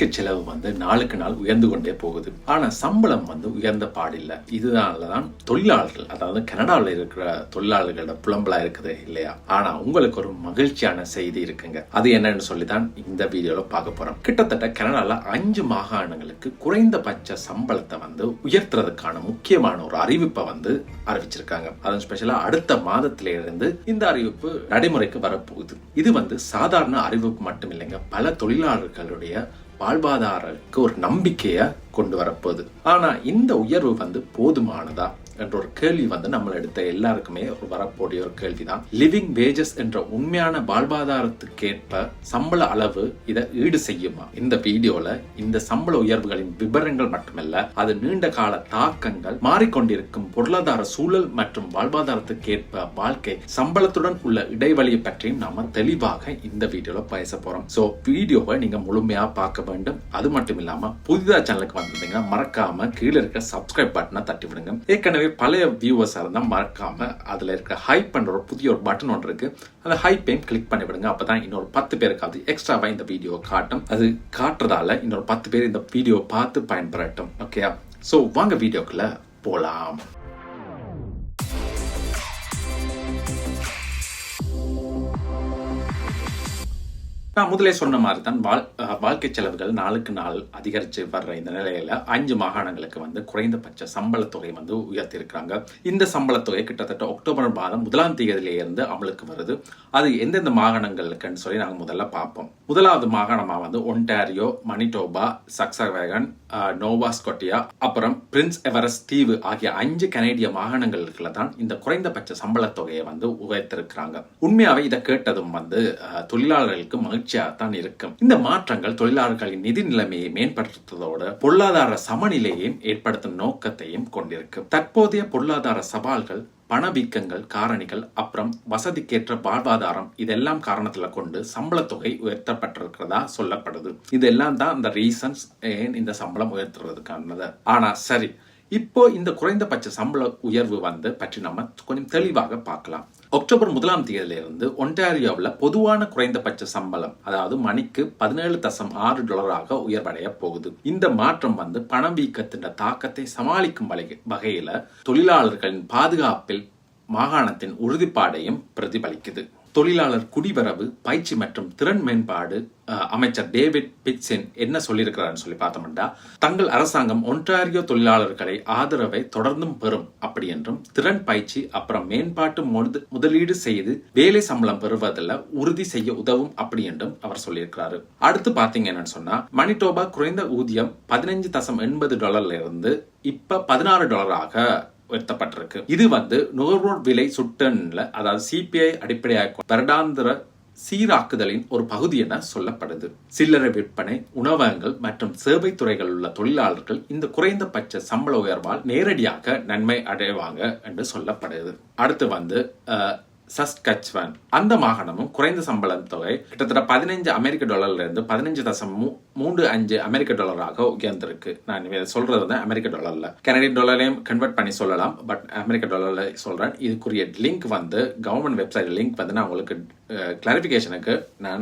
வாழ்க்கை செலவு நாளுக்கு நாள் உயர்ந்து கொண்டே போகுது. ஆனா சம்பளம் உயர்ந்த பாடில்லை. இதுதான் தொழிலாளர்கள், அதாவது கனடாவில் இருக்கிற தொழிலாளர்களோட புலம்பலா இருக்குது இல்லையா? ஆனா உங்களுக்கு ஒரு மகிழ்ச்சியான செய்தி இருக்குங்க. அது என்னன்னு சொல்லிதான் இந்த வீடியோல பார்க்க போறோம். கிட்டத்தட்ட கனடால 5 மாகாணங்களுக்கு குறைந்தபட்ச சம்பளத்தை உயர்த்துறதுக்கான முக்கியமான ஒரு அறிவிப்பை அறிவிச்சிருக்காங்க. அதன் ஸ்பெஷலா அடுத்த மாதத்தில இருந்து இந்த அறிவிப்பு நடைமுறைக்கு வரப்போகுது. இது சாதாரண அறிவிப்பு மட்டும் இல்லைங்க, பல தொழிலாளர்களுடைய வாழ்வாதாரத்துக்கு ஒரு நம்பிக்கையை கொண்டு வரப்போகுது. ஆனா இந்த உயர்வு போதுமானதா என்ற ஒரு கேள்வி நம்ம எடுத்த எல்லாருக்குமே வரக்கூடிய ஒரு கேள்விதான். லிவிங் வேஜஸ் என்ற உண்மையான வாழ்வாதாரத்துக்கேற்ப சம்பள அளவு இதை ஈடு செய்யுமா? இந்த வீடியோல இந்த சம்பள உயர்வுகளின் விவரங்கள் மட்டுமல்ல, அது நீண்ட கால தாக்கங்கள், மாறிக்கொண்டிருக்கும் பொருளாதார சூழல் மற்றும் வாழ்வாதாரத்துக்கேற்ப வாழ்க்கை சம்பளத்துடன் உள்ள இடைவெளியை பற்றியும் நாம தெளிவாக இந்த வீடியோல பேச போறோம். சோ வீடியோவை நீங்க முழுமையா பார்க்க வேண்டும். அது மட்டும் இல்லாம புதிதா சேனலுக்கு வந்திருந்தீங்கன்னா மறக்காம கீழே இருக்க சப்ஸ்கிரைப் பட்டனை தட்டி விடுங்க. ஏற்கனவே பழைய வியூவர்ஸ் இருந்தா மறக்காம அதுல இருக்க ஹைப் பண்ற புதிய ஒரு பட்டன் ஒன்று இருக்கு, அந்த ஹைப்பையும் கிளிக் பண்ணி விடுங்க. அப்பதான் இன்னொரு 10 பேருக்காவது எக்ஸ்ட்ராவா இந்த வீடியோ காட்டும். அது காட்டுறதால இன்னொரு 10 பேர் இந்த வீடியோ பார்த்து பயன்பெறட்டும். ஓகே, சோ வாங்க வீடியோக்குள்ள போலாம். நான் முதலே சொன்ன மாதிரி தான் வாழ்க்கை செலவுகள் நாளுக்கு நாள் அதிகரிச்சு வர்ற இந்த நிலையில 5 மாகாணங்களுக்கு குறைந்தபட்ச சம்பள தொகை உயர்த்தி இருக்கிறாங்க. இந்த சம்பள தொகை கிட்டத்தட்ட அக்டோபர் மாதம் 1ஆம் தேதியில இருந்து அமலுக்கு வருது. அது எந்தெந்த மாகாணங்களுக்குன்னு சொல்லி நாங்க முதல்ல பார்ப்போம். முதலாவது மாகாணமா ஒன்டாரியோ, மணிடோபா, சக்சவேகன், நோவா ஸ்கொட்டியா, அப்புறம் பிரின்ஸ் எவரெஸ்ட் தீவு ஆகிய 5 கனேடிய மாகாணங்களுக்குள்ள தான் இந்த குறைந்தபட்ச சம்பள தொகையை உயர்த்திருக்கிறாங்க. உண்மையாவே இதை கேட்டதும் தொழிலாளர்களுக்கு மகிழ்ச்சியாகத்தான் இருக்கும். இந்த மாற்றங்கள் தொழிலாளர்களின் நிதி நிலைமையை மேம்படுத்துவதோடு பொருளாதார சமநிலையையும் ஏற்படுத்தும் நோக்கத்தையும் கொண்டிருக்கும். தற்போதைய பொருளாதார சவால்கள், பணவீக்கங்கள், காரணிகள், அப்புறம் வசதிக்கேற்ற வாழ்வாதாரம், இதெல்லாம் காரணத்துல கொண்டு சம்பள தொகை உயர்த்தப்பட்டிருக்கிறதா சொல்லப்படுது. இதெல்லாம் தான் இந்த ரீசன்ஸ் ஏன் இந்த சம்பளம் உயர்த்துறதுக்கானது. ஆனா சரி, இப்போ இந்த குறைந்தபட்ச சம்பள உயர்வு பற்றி நம்ம கொஞ்சம் தெளிவாக பார்க்கலாம். அக்டோபர் 1ஆம் தேதியில இருந்து ஒன்டாரியோவில் பொதுவான குறைந்தபட்ச சம்பளம், அதாவது மணிக்கு $17.6 உயர்வடைய போகுது. இந்த மாற்றம் பணவீக்கத்தின் தாக்கத்தை சமாளிக்கும் வகையில தொழிலாளர்களின் பாதுகாப்பில் மாகாணத்தின் உறுதிப்பாடையும் பிரதிபலிக்குது. தொழிலாளர் குடிவரவு, பயிற்சி மற்றும் திறன் மேம்பாடு அமைச்சர் டேவிட் பிட்சின் என்ன சொல்லியிருக்கிறான்னு சொல்லி பார்த்தோம்னா, தங்கள் அரசாங்கம் ஒன்டாரியோ தொழிலாளர்களை ஆதரவை தொடர்ந்தும் பெறும் அப்படி என்றும், திறன் பயிற்சி அப்புறம் மேம்பாட்டு முதலீடு செய்து வேலை சம்பளம் பெறுவதில் உறுதி செய்ய உதவும் அப்படி என்றும் அவர் சொல்லியிருக்கிறாரு. அடுத்து பாத்தீங்க என்னன்னு சொன்னா, மணிடோபா குறைந்த ஊதியம் $15.80 இருந்து இப்ப $16 உயர்த்தப்பட்டிருக்கு. இது நுகர்வோர் விலை சுட்டன்ல, அதாவது சிபிஐ அடிப்படையாக வருடாந்திர சீராக்குதலின் ஒரு பகுதி என சொல்லப்படுது. சில்லறை விற்பனை, உணவகங்கள் மற்றும் சேவை துறைகள் உள்ள தொழிலாளர்கள் இந்த குறைந்தபட்ச சம்பள உயர்வால் நேரடியாக நன்மை அடைவாங்க என்று சொல்லப்படுது. அடுத்து சஸ்கச்வான், அந்த மாகாணமும் குறைந்த சம்பள தொகை கிட்டத்தட்ட $15 இருந்து $15.35 உயர்ந்திருக்கு. நான் சொல்றது $American, கனடியன் டாலரையும் கன்வெர்ட் பண்ணி சொல்லலாம், பட் $American சொல்றேன். இதுக்குரிய லிங்க் கவர்மெண்ட் வெப்சைட் லிங்க் நான் உங்களுக்கு கிளாரிபிகேஷனுக்கு நான்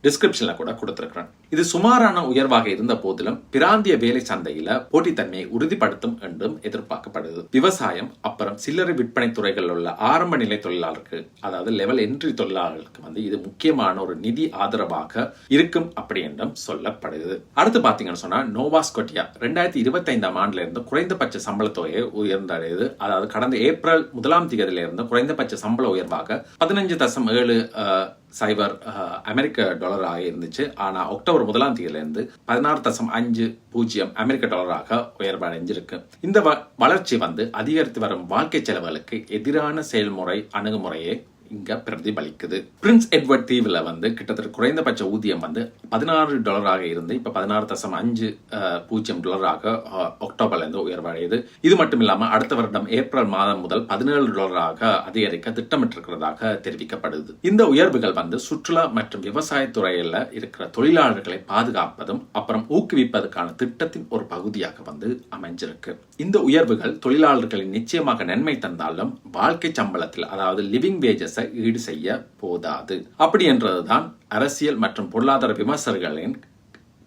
டிஸ்கிரிப்ஷன்ல கூட கொடுத்திருக்கிறேன். இது சுமாரான உயர்வாக இருந்த போதிலும் பிராந்திய வேலை சந்தையில போட்டித்தன்மையை உறுதிப்படுத்தும் என்றும் எதிர்பார்க்கப்படுது. விவசாயம் அப்புறம் சில்லறை விற்பனை துறைகளில் உள்ள ஆரம்ப நிலை தொழிலாளருக்கு, அதாவது லெவல் என்ட்ரி தொழிலாளர்களுக்கு இது முக்கியமான ஒரு நிதி ஆதரவாக இருக்கும் அப்படி என்றும் சொல்லப்படுது. அடுத்து பாத்தீங்கன்னு சொன்னா, நோவா ஸ்கொட்டியா 2025ஆம் ஆண்டுல இருந்து குறைந்தபட்ச சம்பள தொகையை உயர்ந்தடையுது. அதாவது கடந்த ஏப்ரல் 1ஆம் தேதியில இருந்து குறைந்தபட்ச சம்பள உயர்வாக $15.7 $American இருந்துச்சு. ஆனா அக்டோபர் 1ஆம் தேதியில இருந்து $16.50 $American உயர்வடைஞ்சிருக்கு. இந்த வளர்ச்சி அதிகரித்து வரும் வாழ்க்கை செலவுகளுக்கு எதிரான செயல்முறை அணுகுமுறையை இங்க பிரதிபலிக்குது. பிரின்ஸ் எட்வர்ட் தீவுல கிட்டத்தட்ட குறைந்தபட்ச ஊதியம் $16 இருந்து இப்ப $16.50 அக்டோபர்ல இருந்து உயர்வடையுது. இது மட்டும் இல்லாம அடுத்த வருடம் ஏப்ரல் மாதம் முதல் $17 அதிகரிக்க திட்டமிட்டிருக்கிறதாக தெரிவிக்கப்படுது. இந்த உயர்வுகள் சுற்றுலா மற்றும் விவசாய துறையில இருக்கிற தொழிலாளர்களை பாதுகாப்பதும் அப்புறம் ஊக்குவிப்பதற்கான திட்டத்தின் ஒரு பகுதியாக அமைஞ்சிருக்கு. இந்த உயர்வுகள் தொழிலாளர்களின் நிச்சயமாக நன்மை தந்தாலும் வாழ்க்கை சம்பளத்தில், அதாவது லிவிங் வேஜஸ் ஈடு செய்ய போதாது அப்படி என்றதுதான் அரசியல் மற்றும் பொருளாதார விமர்சகர்களின்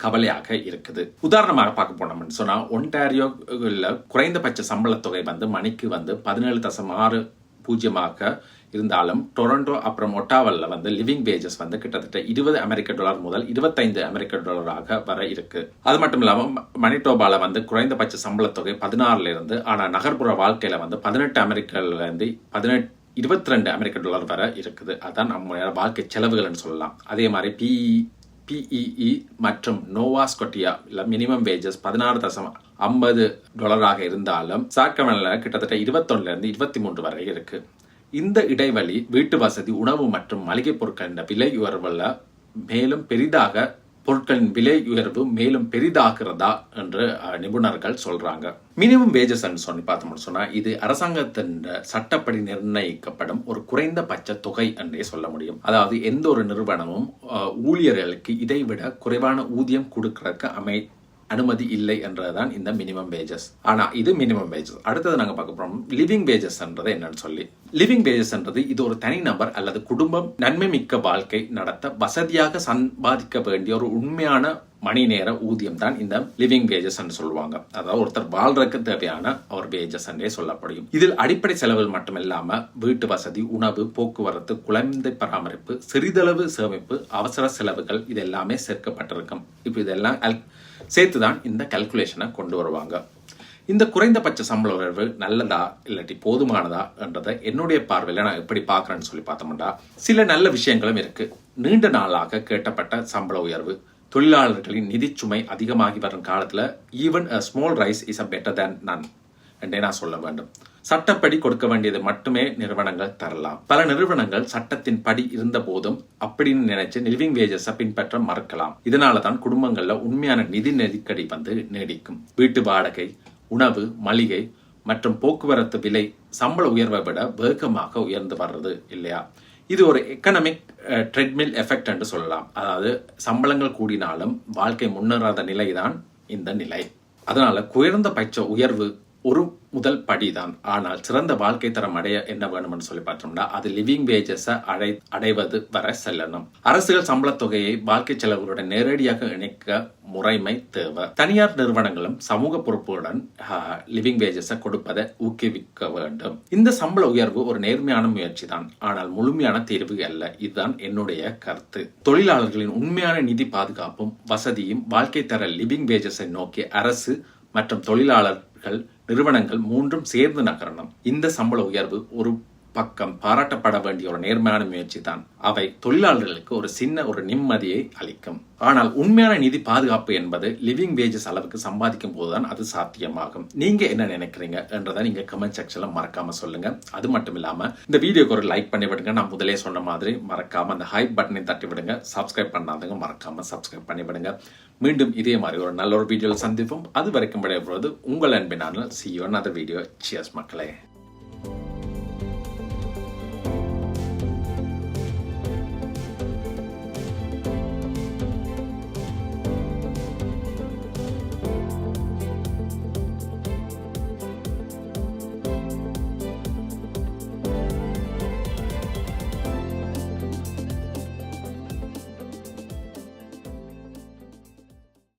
கவலையாக இருக்குது. உதாரணமாக பார்க்க போனோம்னு சொன்னா ஒன்டாரியோல குறைந்தபட்ச சம்பள தொகை வந்து மணிக்கு வந்து 17.60 இருந்தாலும் டொரண்டோ அப்புறம் ஒட்டாவல்ல வந்து லிவிங் வேஜஸ் வந்து கிட்டத்தட்ட $20 முதல் $25 வர இருக்கு. அது மட்டும் இல்லாம மணிட்டோபால வந்து குறைந்தபட்ச சம்பள தொகை 16 இருந்து, ஆனா நகர்ப்புற வாழ்க்கையில வந்து $18 $22 வர இருக்குது. அதான் நம்ம வாழ்க்கை செலவுகள்னு சொல்லலாம். அதே மாதிரி PEE மற்றும் நோவா ஸ்கொட்டியா மினிமம் வேஜஸ் $16.50 இருந்தாலும் சாக்ரமென்டோல கிட்டத்தட்ட 21 இருந்து 23 வரை இருக்கு. இந்த இடைவெளி வீட்டு வசதி, உணவு மற்றும் மளிகை பொருட்களின் விலை உயர்வுல பொருட்களின் விலை உயர்வு மேலும் பெரிதாகிறதா என்று நிபுணர்கள் சொல்றாங்க. மினிமம் வேஜஸ் சொல்லி பார்த்தோம்னு சொன்னா இது அரசாங்கத்தின் சட்டப்படி நிர்ணயிக்கப்படும் ஒரு குறைந்தபட்ச தொகை என்றே சொல்ல முடியும். அதாவது எந்த ஒரு நிறுவனமும் ஊழியர்களுக்கு இதைவிட குறைவான ஊதியம் கொடுக்கறதுக்கு அனுமதி இல்லை என்றதுதான் இந்த மினிமம் வேஜஸ். ஆனா இது மினிமம் வேஜஸ். அடுத்தது நாங்க பார்க்க போறோம் லிவிங் வேஜஸ் என்னன்னு சொல்லி. லிவிங் வேஜஸ் இது ஒரு தனிநபர் அல்லது குடும்பம் நன்மை மிக்க வாழ்க்கை நடத்த வசதியாக சம்பாதிக்க வேண்டிய ஒரு உண்மையான மணி நேர ஊதியம் தான் இந்த லிவிங் வேஜஸ் சொல்லுவாங்க. அதாவது ஒருத்தர் வாழ்றதுக்கு தேவையான ஒரு வேஜஸ் என்றே சொல்லப்படும். இதில் அடிப்படை செலவுகள் மட்டும் இல்லாம வீட்டு வசதி, உணவு, போக்குவரத்து, குழந்தை பராமரிப்பு, சிறிதளவு சேமிப்பு, அவசர செலவுகள் இது எல்லாமே சேர்க்கப்பட்டிருக்கும். இப்ப இதெல்லாம் சேர்த்துதான் இந்த கால்குலேஷனை கொண்டு வருவாங்க. இந்த குறைந்தபட்ச சம்பள உயர்வு நல்லதா இல்லாட்டி போதுமானதா என்றதை என்னுடைய பார்வையில நான் எப்படி பார்க்கறேன்னு சொல்லி பார்த்தோம்னா சில நல்ல விஷயங்களும் இருக்கு. நீண்ட நாளாக கேட்டப்பட்ட சம்பள உயர்வு, தொழிலாளர்களின் நிதி சுமை அதிகமாகி வரும் காலத்துல even a small rise is a better than none என்றே நான் சொல்ல வேண்டும். சட்டப்படி கொடுக்க வேண்டியது மட்டுமே நிறுவனங்கள் தரலாம். பல நிறுவனங்கள் சட்டத்தின் படி இருந்த போதும் அப்படின்னு நினைச்சு லிவிங் வேஜஸ் பின்பற்ற மறுக்கலாம். இதனாலதான் குடும்பங்கள்ல உண்மையான நிதி நெருக்கடி வந்து நீடிக்கும். வீட்டு வாடகை, உணவு, மளிகை மற்றும் போக்குவரத்து விலை சம்பள உயர்வை விட வேகமாக உயர்ந்து வர்றது இல்லையா? இது ஒரு எக்கனாமிக் ட்ரெட்மில் எஃபெக்ட் என்று சொல்லலாம். அதாவது சம்பளங்கள் கூடினாலும் வாழ்க்கை முன்னேறாத நிலைதான் இந்த நிலை. அதனால குறைந்தபட்ச உயர்வு ஒரு முதல் படிதான். ஆனால் சிறந்த வாழ்க்கை தரம் அடைய என்ன வேணும்னு சொல்லி பார்த்தோம்னா அது லிவிங் வேஜஸ் அடைவது வர செல்லணும். அரசுகள் சம்பள தொகையை வாழ்க்கை செலவுகளுடன் நேரடியாக இணைக்க முறைமை தேவை. தனியார் நிறுவனங்களும் சமூக பொறுப்புடன் லிவிங் வேஜஸ் கொடுப்பதை ஊக்குவிக்க வேண்டும். இந்த சம்பள உயர்வு ஒரு நேர்மையான முயற்சி தான், ஆனால் முழுமையான தீர்வு அல்ல. இதுதான் என்னுடைய கருத்து. தொழிலாளர்களின் உண்மையான நிதி பாதுகாப்பும் வசதியும் வாழ்க்கை தர லிவிங் வேஜஸை நோக்கி அரசு மற்றும் தொழிலாளர்கள், நிறுவனங்கள் மூன்றும் சேர்ந்து நகரணும். இந்த சம்பள உயர்வு ஒரு பக்கம் பாராட்டப்பட வேண்டிய ஒரு நேர்மையான முயற்சி தான். அவை தொழிலாளர்களுக்கு ஒரு நிம்மதியை அளிக்கும். ஆனால் உண்மையான நிதி பாதுகாப்பு என்பது லிவிங் வேஜஸ் அளவுக்கு சம்பாதிக்கும் போதுதான் அது சாத்தியமாகும். நீங்க என்ன நினைக்கிறீங்க என்றதை நீங்க கமெண்ட் செக்ஷன்ல மறக்காம சொல்லுங்க. அது மட்டும் இல்லாம இந்த வீடியோக்கு ஒரு லைக் பண்ணி விடுங்க. நான் முதலே சொன்ன மாதிரி மறக்காம அந்த ஹைப் பட்டனை தட்டி விடுங்க. சப்ஸ்கிரைப் பண்ணாதவங்க மறக்காம சப்ஸ்கிரைப் பண்ணி விடுங்க. மீண்டும் இதே மாதிரி ஒரு நல்ல ஒரு வீடியோவில் சந்திப்போம். அது வரைக்கும் விடைபெறுவது உங்கள் அன்பினான see you another video. Cheers மக்களே.